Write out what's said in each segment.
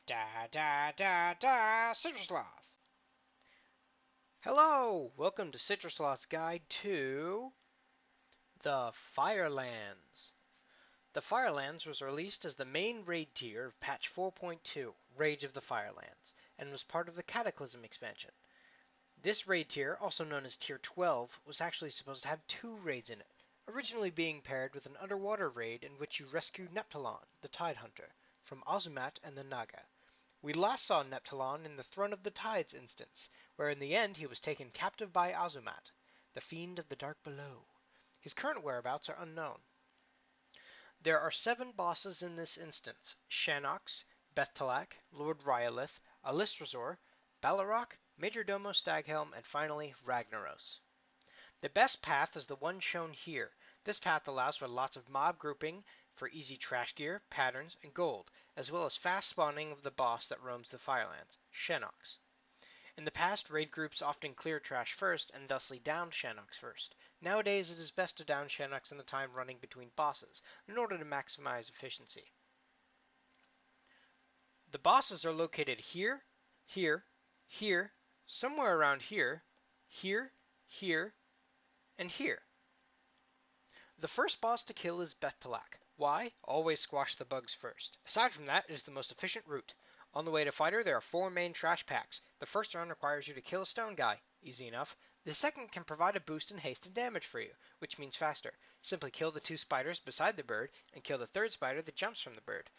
Da da da da Citrasloth. Hello! Welcome to Citrasloth's guide to the Firelands. The Firelands was released as the main raid tier of patch 4.2, Rage of the Firelands, and was part of the Cataclysm expansion. This raid tier, also known as Tier 12, was actually supposed to have two raids in it, originally being paired with an underwater raid in which you rescue Neptalon, the Tide Hunter, from Azumat and the Naga. We last saw Neptalon in the Throne of the Tides instance, where in the end he was taken captive by Azumat, the fiend of the dark below. His current whereabouts are unknown. There are 7 bosses in this instance: Shanox, Bethtalak, Lord Rhyolith, Alistrazor, Balorok, Majordomo Staghelm, and finally Ragnaros. The best path is the one shown here. This path allows for lots of mob grouping for easy trash gear, patterns, and gold, as well as fast spawning of the boss that roams the Firelands, Shanox. In the past, raid groups often cleared trash first and thusly downed Shanox first. Nowadays, it is best to down Shanox in the time running between bosses, in order to maximize efficiency. The bosses are located here, here, here, somewhere around here, here, here, and here. The first boss to kill is Bethtalak. Why? Always squash the bugs first. Aside from that, it is the most efficient route. On the way to fight her, there are 4 main trash packs. The first run requires you to kill a stone guy. Easy enough. The second can provide a boost in haste and damage for you, which means faster. Simply kill the 2 spiders beside the bird, and kill the 3rd spider that jumps from the bird.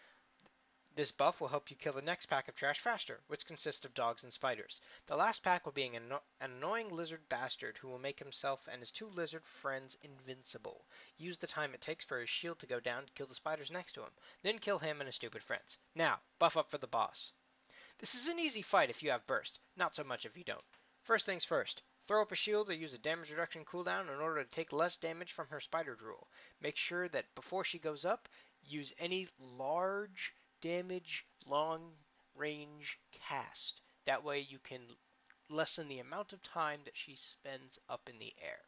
This buff will help you kill the next pack of trash faster, which consists of dogs and spiders. The last pack will be an annoying lizard bastard who will make himself and his 2 lizard friends invincible. Use the time it takes for his shield to go down to kill the spiders next to him. Then kill him and his stupid friends. Now, buff up for the boss. This is an easy fight if you have burst, not so much if you don't. First things first, throw up a shield or use a damage reduction cooldown in order to take less damage from her spider drool. Make sure that before she goes up, use any large damage long range cast. That way you can lessen the amount of time that she spends up in the air.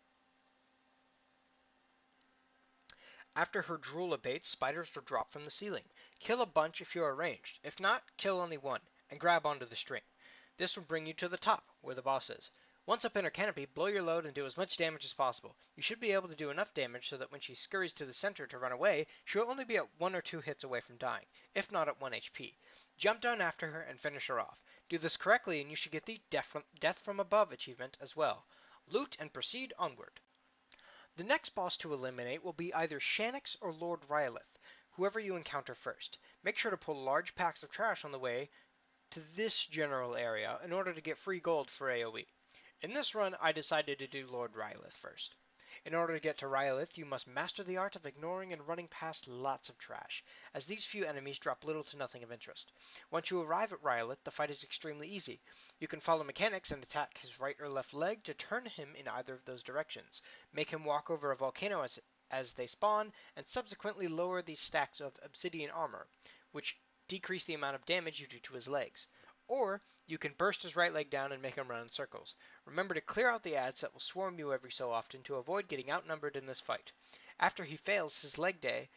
After her drool abates, spiders will drop from the ceiling. Kill a bunch if you are ranged. If not, kill only one, and grab onto the string. This will bring you to the top, where the boss is. Once up in her canopy, blow your load and do as much damage as possible. You should be able to do enough damage so that when she scurries to the center to run away, she will only be at 1 or 2 hits away from dying, if not at 1 HP. Jump down after her and finish her off. Do this correctly and you should get the Death from Above achievement as well. Loot and proceed onward. The next boss to eliminate will be either Shanox or Lord Rhyolith, whoever you encounter first. Make sure to pull large packs of trash on the way to this general area in order to get free gold for AoE. In this run, I decided to do Lord Rhyolith first. In order to get to Rhyolith, you must master the art of ignoring and running past lots of trash, as these few enemies drop little to nothing of interest. Once you arrive at Rhyolith, the fight is extremely easy. You can follow mechanics and attack his right or left leg to turn him in either of those directions, make him walk over a volcano as they spawn, and subsequently lower these stacks of obsidian armor, which decrease the amount of damage you do to his legs. Or you can burst his right leg down and make him run in circles. Remember to clear out the adds that will swarm you every so often to avoid getting outnumbered in this fight. After he fails his leg day,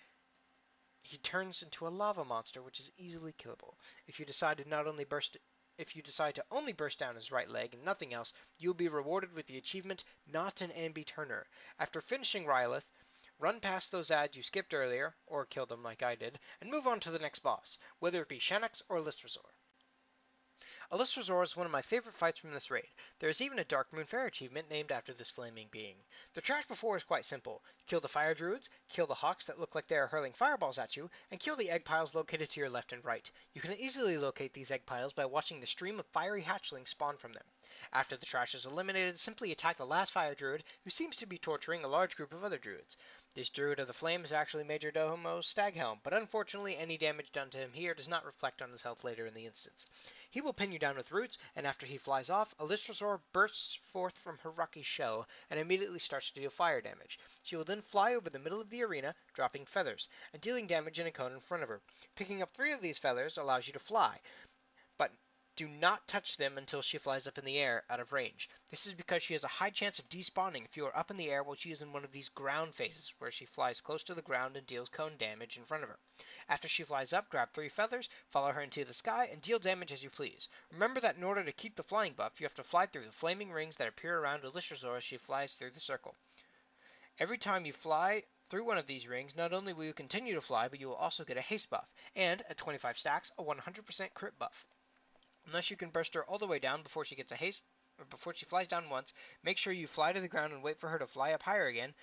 he turns into a lava monster which is easily killable. If you decide to only burst down his right leg and nothing else, you will be rewarded with the achievement Not an Ambi Turner. After finishing Rhyolith, run past those adds you skipped earlier, or kill them like I did, and move on to the next boss, whether it be Shanox or Alistrazor. Alistrazor is one of my favorite fights from this raid. There is even a Dark Moon Fair achievement named after this flaming being. The trash before is quite simple. Kill the fire druids, kill the hawks that look like they are hurling fireballs at you, and kill the egg piles located to your left and right. You can easily locate these egg piles by watching the stream of fiery hatchlings spawn from them. After the trash is eliminated, simply attack the last fire druid, who seems to be torturing a large group of other druids. This druid of the flame is actually Majordomo Staghelm, but unfortunately any damage done to him here does not reflect on his health later in the instance. He will pin you down with roots, and after he flies off, Alistrazor bursts forth from her rocky shell and immediately starts to deal fire damage. She will then fly over the middle of the arena, dropping feathers, and dealing damage in a cone in front of her. Picking up 3 of these feathers allows you to fly, but Do not touch them until she flies up in the air, out of range. This is because she has a high chance of despawning if you are up in the air while she is in one of these ground phases, where she flies close to the ground and deals cone damage in front of her. After she flies up, grab 3 feathers, follow her into the sky, and deal damage as you please. Remember that in order to keep the flying buff, you have to fly through the flaming rings that appear around Citrasloth as she flies through the circle. Every time you fly through one of these rings, not only will you continue to fly, but you will also get a haste buff, and, at 25 stacks, a 100% crit buff. Unless you can burst her all the way down before she gets a haste, or before she flies down once, make sure you fly to the ground and wait for her to fly up higher again.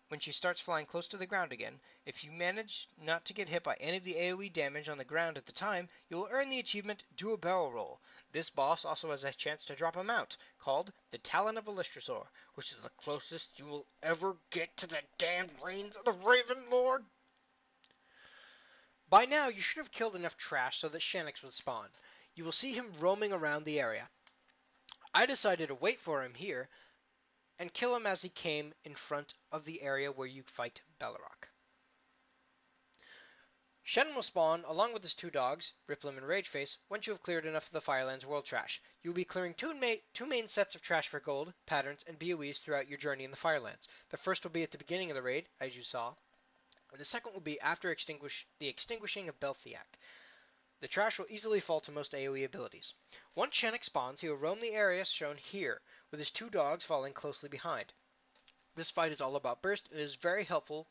When she starts flying close to the ground again, if you manage not to get hit by any of the AoE damage on the ground at the time, you will earn the achievement Do a Barrel Roll. This boss also has a chance to drop a mount, called the Talon of Citrasloth, which is the closest you will ever get to the damned reigns of the Raven Lord. By now, you should have killed enough trash so that Shannox would spawn. You will see him roaming around the area. I decided to wait for him here and kill him as he came in front of the area where you fight Balrog. Shen will spawn along with his 2 dogs, Riplim and Rageface, once you have cleared enough of the Firelands world trash. You will be clearing two main sets of trash for gold, patterns, and BOEs throughout your journey in the Firelands. The first will be at the beginning of the raid, as you saw, and the second will be after the extinguishing of Belthiak. The trash will easily fall to most AoE abilities. Once Shannox spawns, he will roam the area shown here, with his 2 dogs following closely behind. This fight is all about burst, and it is very helpful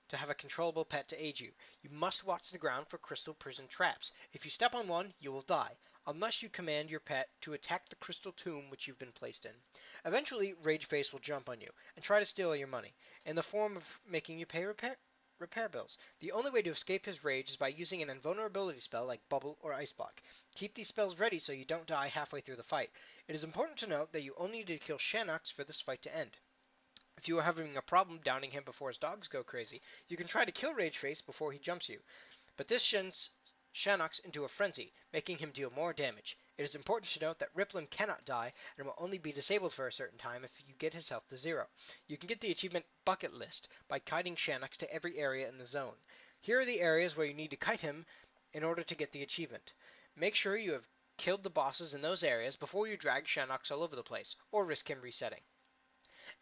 to have a controllable pet to aid you. You must watch the ground for crystal prison traps. If you step on one, you will die, unless you command your pet to attack the crystal tomb which you've been placed in. Eventually, Rageface will jump on you, and try to steal your money, in the form of making you pay repair bills. The only way to escape his rage is by using an invulnerability spell like Bubble or Ice Block. Keep these spells ready so you don't die halfway through the fight. It is important to note that you only need to kill Shannox for this fight to end. If you are having a problem downing him before his dogs go crazy, you can try to kill Rageface before he jumps you, but this sends Shannox into a frenzy, making him deal more damage. It is important to note that Riplim cannot die and will only be disabled for a certain time if you get his health to 0. You can get the achievement Bucket List by kiting Shannox to every area in the zone. Here are the areas where you need to kite him in order to get the achievement. Make sure you have killed the bosses in those areas before you drag Shannox all over the place, or risk him resetting.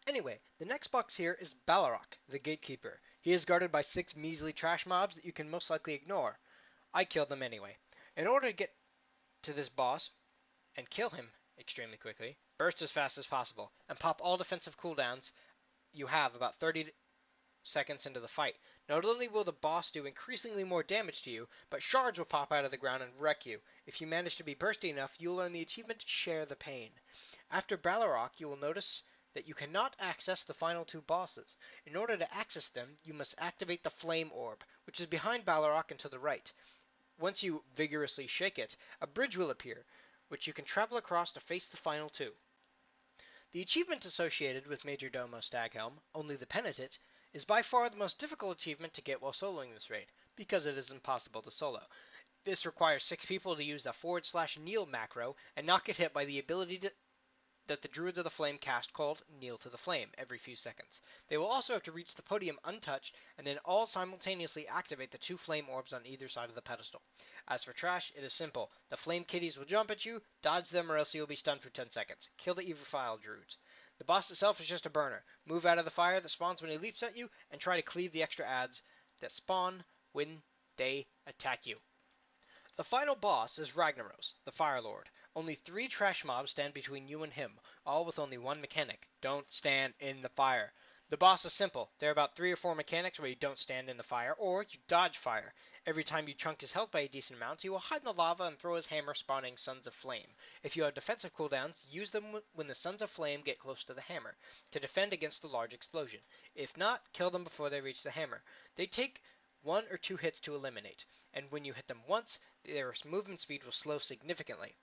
Anyway, the next box here is Balrog, the Gatekeeper. He is guarded by 6 measly trash mobs that you can most likely ignore. I killed them anyway. In order to get to this boss and kill him extremely quickly, burst as fast as possible, and pop all defensive cooldowns you have about 30 seconds into the fight. Not only will the boss do increasingly more damage to you, but shards will pop out of the ground and wreck you. If you manage to be bursty enough, you will earn the achievement Share the Pain. After Balrog, you will notice that you cannot access the final 2 bosses. In order to access them, you must activate the Flame Orb, which is behind Balrog and to the right. Once you vigorously shake it, a bridge will appear, which you can travel across to face the final 2. The achievement associated with Major Domo Staghelm, Only the Penitent, is by far the most difficult achievement to get while soloing this raid, because it is impossible to solo. This requires 6 people to use the /kneel macro and not get hit by the ability that the Druids of the Flame cast called Kneel to the Flame every few seconds. They will also have to reach the podium untouched and then all simultaneously activate the 2 flame orbs on either side of the pedestal. As for trash, it is simple. The flame kitties will jump at you, dodge them or else you will be stunned for 10 seconds. Kill the Evil Druids. The boss itself is just a burner. Move out of the fire that spawns when he leaps at you and try to cleave the extra adds that spawn when they attack you. The final boss is Ragnaros, the Fire Lord. Only 3 trash mobs stand between you and him, all with only one mechanic. Don't stand in the fire. The boss is simple. There are about 3 or 4 mechanics where you don't stand in the fire, or you dodge fire. Every time you chunk his health by a decent amount, he will hide in the lava and throw his hammer spawning Sons of Flame. If you have defensive cooldowns, use them when the Sons of Flame get close to the hammer, to defend against the large explosion. If not, kill them before they reach the hammer. They take 1 or 2 hits to eliminate, and when you hit them once, their movement speed will slow significantly.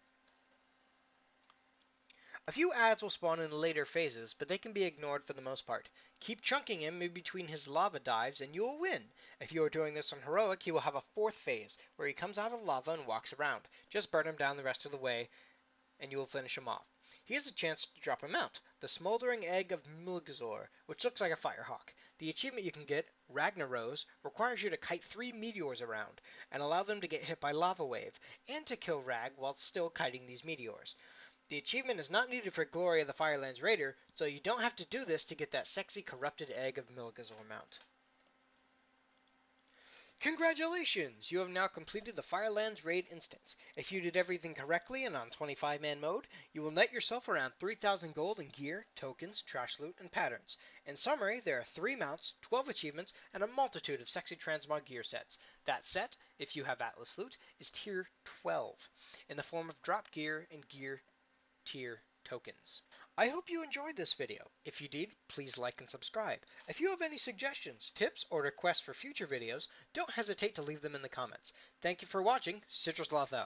A few adds will spawn in later phases, but they can be ignored for the most part. Keep chunking him in between his lava dives and you will win. If you are doing this on Heroic, he will have a 4th phase, where he comes out of lava and walks around. Just burn him down the rest of the way, and you will finish him off. He has a chance to drop a mount, the Smoldering Egg of Mulgazor, which looks like a firehawk. The achievement you can get, Ragnaros, requires you to kite 3 meteors around and allow them to get hit by lava wave, and to kill Rag while still kiting these meteors. The achievement is not needed for Gloria the Firelands Raider, so you don't have to do this to get that sexy corrupted egg of Milgazor mount. Congratulations! You have now completed the Firelands Raid instance. If you did everything correctly and on 25-man mode, you will net yourself around 3,000 gold in gear, tokens, trash loot, and patterns. In summary, there are 3 mounts, 12 achievements, and a multitude of sexy transmog gear sets. That set, if you have Atlas loot, is tier 12, in the form of drop gear and gear tier tokens. I hope you enjoyed this video. If you did, please like and subscribe. If you have any suggestions, tips, or requests for future videos, don't hesitate to leave them in the comments. Thank you for watching. Citrasloth out.